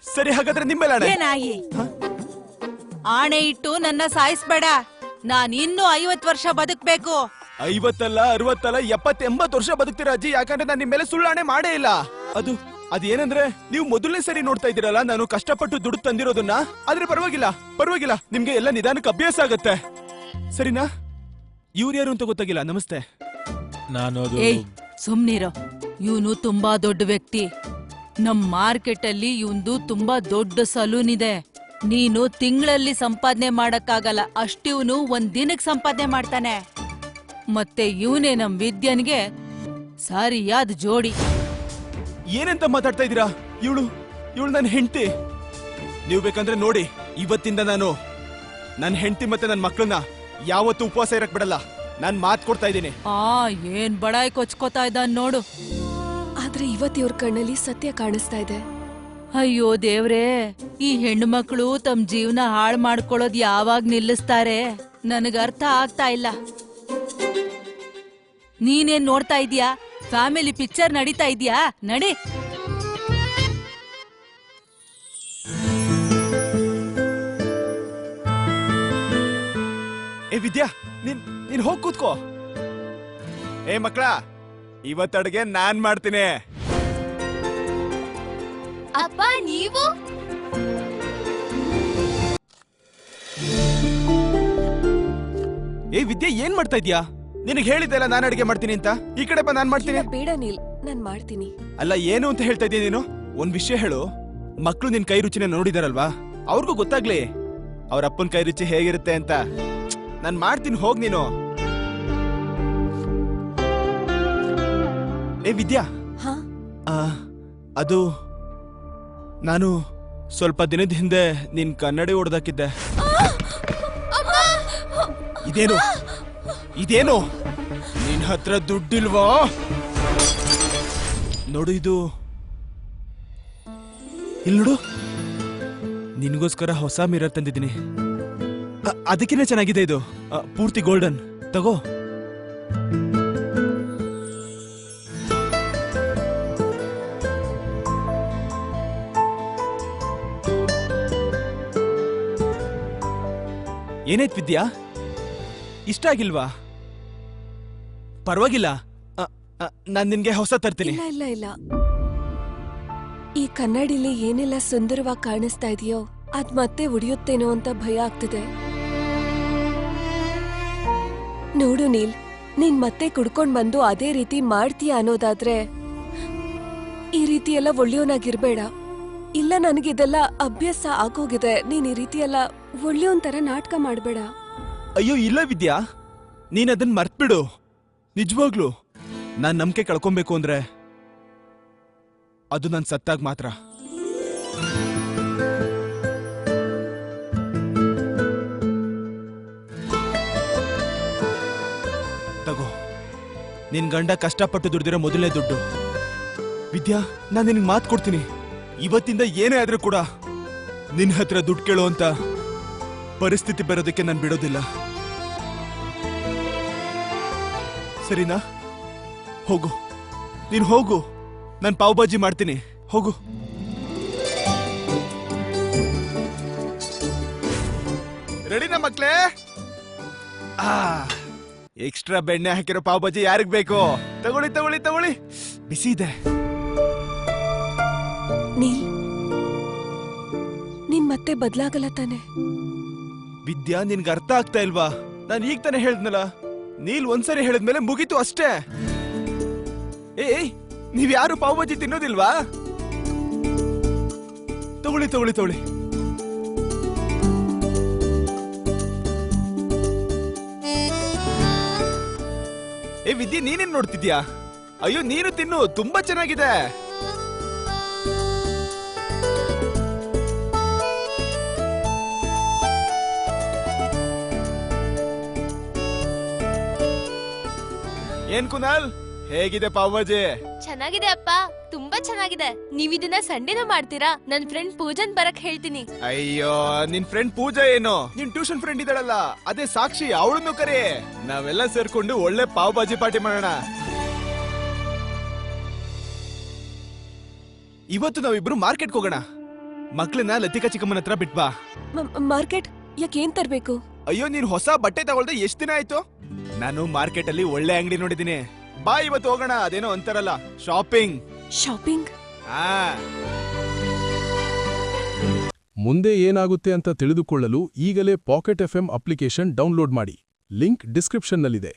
ಸರಿ ಹಾಗಾದ್ರೆ ನಿಮ್ಮೇಲೆ ಆಣೆ. ಏನಾಯಿ ಆಣೆ ಇಟ್ಟು ನನ್ನ ಸಾಯಿಸ್ಬೇಡ. ನಾನ್ ಇನ್ನೂ 50 ವರ್ಷ ಬದುಕ್ಬೇಕು. 50 ಅಲ್ಲ 60 ಅಲ್ಲ 70 80 ವರ್ಷ ಬದುಕ್ತೀರಾ ಅಜ್ಜಿ. ಯಾಕಂದ್ರೆ ನಾನು ನಿಮ್ ಮೇಲೆ ಸುಳ್ಳಾಣೆ ಮಾಡೇ ಇಲ್ಲ. ಅದೇನಂದ್ರೆ ನೀವು ಮೊದಲನೇ ಸರಿ ನೋಡ್ತಾ ಇದ್ದೀರಲ್ಲ ನಾನು ಕಷ್ಟಪಟ್ಟು ದುಡ್ಡು ತಂದಿರೋದನ್ನ. ಆದ್ರೆ ಪರವಾಗಿಲ್ಲ ನಿಮ್ಗೆ ಎಲ್ಲ ನಿಧಾನಕ್ಕೆ ಅಭ್ಯಾಸ ಆಗತ್ತೆ ಸರಿನಾ? ಇವ್ರು ಯಾರು ಅಂತ ಗೊತ್ತಾಗಿಲ್ಲ. ನಮಸ್ತೆ. ಏಯ್ ಸುಮ್ನಿರೋ. ಇವನು ತುಂಬಾ ದೊಡ್ಡ ವ್ಯಕ್ತಿ. ನಮ್ ಮಾರ್ಕೆಟ್ ಅಲ್ಲಿ ಇವಂದು ತುಂಬಾ ದೊಡ್ಡ ಸಲೂನ್ ಇದೆ. ನೀನು ತಿಂಗಳಲ್ಲಿ ಸಂಪಾದನೆ ಮಾಡಕ್ಕಾಗಲ್ಲ ಅಷ್ಟಿವ್ನು ಒಂದ್ ದಿನಕ್ ಸಂಪಾದನೆ ಮಾಡ್ತಾನೆ. ಮತ್ತೆ ಇವನೇ ನಮ್ ವಿದ್ಯನ್ಗೆ ಸರಿಯಾದ ಜೋಡಿ. ಏನಂತ ಮಾತಾಡ್ತಾ ಇದೀರಾ? ಇವಳು ನನ್ನ ಹೆಂಡತಿ. ನೀವು ಬೇಕಂದ್ರೆ ನೋಡಿ, ಇವತ್ತಿಂದ ನಾನು ನನ್ನ ಹೆಂಡತಿ ಮತ್ತೆ ನನ್ನ ಮಕ್ಕಳನ್ನ ಯಾವತ್ತೂ ಉಪವಾಸ ಇರಕ್ ಬಿಡಲ್ಲ. ನಾನ್ ಮಾತ್ ಕೊಡ್ತಾ ಇದ್ದೀನಿ. ಏನ್ ಬಡಾಯ್ ಕೊಚ್ಕೋತಾ ಇದ್ದ ನೋಡು. ಆದ್ರೆ ಇವತ್ತು ಇವ್ರ ಕಣ್ಣಲ್ಲಿ ಸತ್ಯ ಕಾಣಿಸ್ತಾ ಇದೆ. ಅಯ್ಯೋ ದೇವ್ರೇ, ಈ ಹೆಣ್ಣು ಮಕ್ಕಳು ತಮ್ಮ ಜೀವನ ಹಾಳು ಮಾಡ್ಕೊಳ್ಳೋದ್ ಯಾವಾಗ ನಿಲ್ಲಿಸ್ತಾರೆ ನನಗ ಅರ್ಥ ಆಗ್ತಾ ಇಲ್ಲ. ನೀನೇನ್ ನೋಡ್ತಾ ಇದೀಯಾ? ಫ್ಯಾಮಿಲಿ ಪಿಕ್ಚರ್ ನಡೀತಾ ಇದೀಯಾ? ನಡಿ. ಏ ವಿದ್ಯಾ, ನೀನ್ ಹೋಗ್ ಕೂತ್ಕೋ. ಏ ಮಕ್ಕಳ, ಇವತ್ತು ಅಡ್ಗೆ ನಾನ್ ಮಾಡ್ತೀನಿ. ಅಪ್ಪ ನೀವು? ಏ ವಿದ್ಯಾ, ಏನ್ ಮಾಡ್ತಾ ಇದ್ಯಾ? ನಿನಗೆ ಹೇಳಿದ್ದೆಲ್ಲ ನಾನು ಅಡಿಗೆ ಮಾಡ್ತೀನಿ ಅಂತ. ಈ ಕಡೆ ಬಾ, ನಾನ್ ಮಾಡ್ತೀನಿ. ಬೇಡ ನೀಲ್, ನಾನ್ ಮಾಡ್ತೀನಿ. ಅಲ್ಲ, ಏನು ಅಂತ ಹೇಳ್ತಾ ಇದ್ದೀಯ ನೀನು? ಒಂದ್ ವಿಷಯ ಹೇಳು. ಮಕ್ಳು ನಿನ್ ಕೈ ರುಚಿನ ನೋಡಿದಾರಲ್ವಾ, ಅವ್ರಿಗೂ ಗೊತ್ತಾಗ್ಲಿ ಅವ್ರ ಅಪ್ಪನ ಕೈ ರುಚಿ ಹೇಗಿರುತ್ತೆ ಅಂತ. ನಾನ್ ಮಾಡ್ತೀನಿ, ಹೋಗ್ ನೀನು. ಏ ವಿದ್ಯಾ, ಅದು ನಾನು ಸ್ವಲ್ಪ ದಿನದ ಹಿಂದೆ ನಿನ್ ಕನ್ನಡಿ ಹೊಡೆದಾಕಿದ್ದೆ. ಇದೇನು ನಿನ್ ಹತ್ರ ದುಡ್ಡಿಲ್ವಾ? ನೋಡು, ಇದು ಇಲ್ಲಿ ನೋಡು, ನಿನ್ಗೋಸ್ಕರ ಹೊಸ ಮಿರರ್ ತಂದಿದ್ದೀನಿ. ಅದಕ್ಕಿಂತ ಚೆನ್ನಾಗಿದೆ ಇದು, ಪೂರ್ತಿ ಗೋಲ್ಡನ್. ತಗೋ. ಏನಾಯ್ತು ವಿದ್ಯಾ, ಇಷ್ಟ ಆಗಿಲ್ವಾ? ಪರವಾಗಿಲ್ಲ, ನಾನ್ ನಿನ್ಗೆ ಹೊಸ ತರ್ತೀನಿ. ಇಲ್ಲ, ಈ ಕನ್ನಡಿಲಿ ಏನೆಲ್ಲ ಸುಂದರವಾಗಿ ಕಾಣಿಸ್ತಾ ಇದೆಯೋ ಅದ್ ಮತ್ತೆ ಉಳಿಯುತ್ತೇನೋ ಅಂತ ಭಯ ಆಗ್ತಿದೆ. ನೋಡು ನೀಲ್, ನೀನ್ ಮತ್ತೆ ಕುಡ್ಕೊಂಡ್ ಬಂದು ಅದೇ ರೀತಿ ಮಾಡ್ತೀಯ ಅನ್ನೋದಾದ್ರೆ ಈ ರೀತಿ ಎಲ್ಲ ಒಳ್ಳೆಯವನಾಗಿರ್ಬೇಡ. ಇಲ್ಲ, ನನಗಿದೆಲ್ಲ ಅಭ್ಯಾಸ ಆಗೋಗಿದೆ. ನೀನ್ ಈ ರೀತಿ ಎಲ್ಲ ಒಳ್ಳೆಯವನ್ ತರ ನಾಟಕ ಮಾಡ್ಬೇಡ. ಅಯ್ಯೋ ಇಲ್ಲ ವಿದ್ಯಾ, ನೀನ್ ಅದನ್ನ ಮರ್ತ್ಬಿಡು. ನಿಜವಾಗ್ಲು ನಾನ್ ನಂಬಿಕೆ ಕಳ್ಕೊಬೇಕು ಅಂದ್ರೆ ಅದು ನನ್ ಸತ್ತಾಗ ಮಾತ್ರ. ತಗೋ, ನಿನ್ ಗಂಡ ಕಷ್ಟಪಟ್ಟು ದುಡ್ದಿರೋ ಮೊದಲನೇ ದುಡ್ಡು. ವಿದ್ಯಾ, ನಾನ್ ನಿನ್ಗೆ ಮಾತು ಕೊಡ್ತೀನಿ, ಇವತ್ತಿಂದ ಏನೇ ಆದ್ರೂ ಕೂಡ ನಿನ್ ಹತ್ರ ದುಡ್ಡು ಕೇಳೋ ಅಂತ ಪರಿಸ್ಥಿತಿ ಬರೋದಕ್ಕೆ ನಾನು ಬಿಡೋದಿಲ್ಲ. ಸರಿನಾ? ಹೋಗು, ನೀನ್ ಹೋಗು. ನಾನು ಪಾವ್ ಭಾಜಿ ಮಾಡ್ತೀನಿ, ಹೋಗು. ರೆಡಿನಾ ಮಕ್ಳೇ? ಎಕ್ಸ್ಟ್ರಾ ಬೆಣ್ಣೆ ಹಾಕಿರೋ ಪಾವ್ ಭಾಜಿ ಯಾರಿಗ್ ಬೇಕು? ತಗೊಳ್ಳಿ ತಗೊಳ್ಳಿ ತಗೊಳ್ಳಿ, ಬಿಸಿ ಇದೆ. ನೀನ್ ಮತ್ತೆ ಬದ್ಲಾಗಲ್ಲ ತಾನೆ? ವಿದ್ಯಾ, ನಿನ್ಗೆ ಅರ್ಥ ಆಗ್ತಾ ಇಲ್ವಾ? ನಾನು ಈಗ ತಾನೇ ಹೇಳಿದ್ನಲ್ಲ, ನೀಲ್ ಒಂದ್ಸರಿ ಹೇಳಿದ್ಮೇಲೆ ಮುಗೀತು ಅಷ್ಟೇ. ಏಯ್, ನೀವ್ಯಾರು ಪಾವ್ ಭಾಜಿ ತಿನ್ನೋದಿಲ್ವಾ? ತಗೊಳ್ಳಿ ತಗೊಳ್ಳಿ ತಗೊಳ್ಳಿ. ಏ ವಿದ್ಯೆ, ನೀನೇನ್ ನೋಡ್ತಿದ್ಯಾ? ಅಯ್ಯೋ, ನೀನು ತಿನ್ನು, ತುಂಬಾ ಚೆನ್ನಾಗಿದೆ. ಏನ್ ಕುನಾಲ್, ಹೇಗಿದೆ ಪಾವ್ ಭಾಜಿ? ಚೆನ್ನಾಗಿದೆ ಅಪ್ಪ, ತುಂಬಾ ಚೆನ್ನಾಗಿದೆ. ನೀವಿದನ್ನ ಸಂಡೇನೂ ಮಾಡ್ತೀರಾ? ನನ್ ಫ್ರೆಂಡ್ ಪೂಜನ್ ಬರಕ್ ಹೇಳ್ತೀನಿ. ಅಯ್ಯೋ, ನಿನ್ ಫ್ರೆಂಡ್ ಪೂಜಾ ಏನು? ನಿನ್ ಟ್ಯೂಷನ್ ಫ್ರೆಂಡ್ ಇದ್ದಾಳಲ್ಲ, ಅದೇ ಸಾಕ್ಷಿ, ಅವಳನ್ನು ಕರಿ. ನಾವೆಲ್ಲ ಸೇರ್ಕೊಂಡು ಒಳ್ಳೆ ಪಾವ್ ಭಾಜಿ ಪಾರ್ಟಿ ಮಾಡೋಣ. ಇವತ್ತು ನಾವಿಬ್ರು ಮಾರ್ಕೆಟ್ಗೆ ಹೋಗೋಣ. ಮಕ್ಳನ್ನ ಲತಿಕಾ ಚಿಕ್ಕಮ್ಮನ ಹತ್ರ ಬಿಟ್ಬಾ. ಮಾರ್ಕೆಟ್ ಯಾಕೇನ್ ತರ್ಬೇಕು? ಅಯ್ಯೋ, ನೀನ್ ಹೊಸ ಬಟ್ಟೆ ತಗೊಳ್ದೆ ಎಷ್ಟ್ ದಿನ ಆಯ್ತು? ನಾನು ಮಾರ್ಕೆಟ್ ಅಲ್ಲಿ ಒಳ್ಳೆ ಅಂಗಡಿ ನೋಡಿದೀನಿ. ಬಾ ಇವತ್ತು ಹೋಗೋಣ, ಅದೇನೋ ಅಂತಾರಲ್ಲ ಶಾಪಿಂಗ್. ಶಾಪಿಂಗ್? ಆ ಮುಂದೆ ಏನಾಗುತ್ತೆ ಅಂತ ತಿಳಿದುಕೊಳ್ಳಲು ಈಗಲೇ ಪಾಕೆಟ್ ಎಫ್ಎಂ ಅಪ್ಲಿಕೇಶನ್ ಡೌನ್ಲೋಡ್ ಮಾಡಿ. ಲಿಂಕ್ ಡಿಸ್ಕ್ರಿಪ್ಷನ್ನಲ್ಲಿದೆ.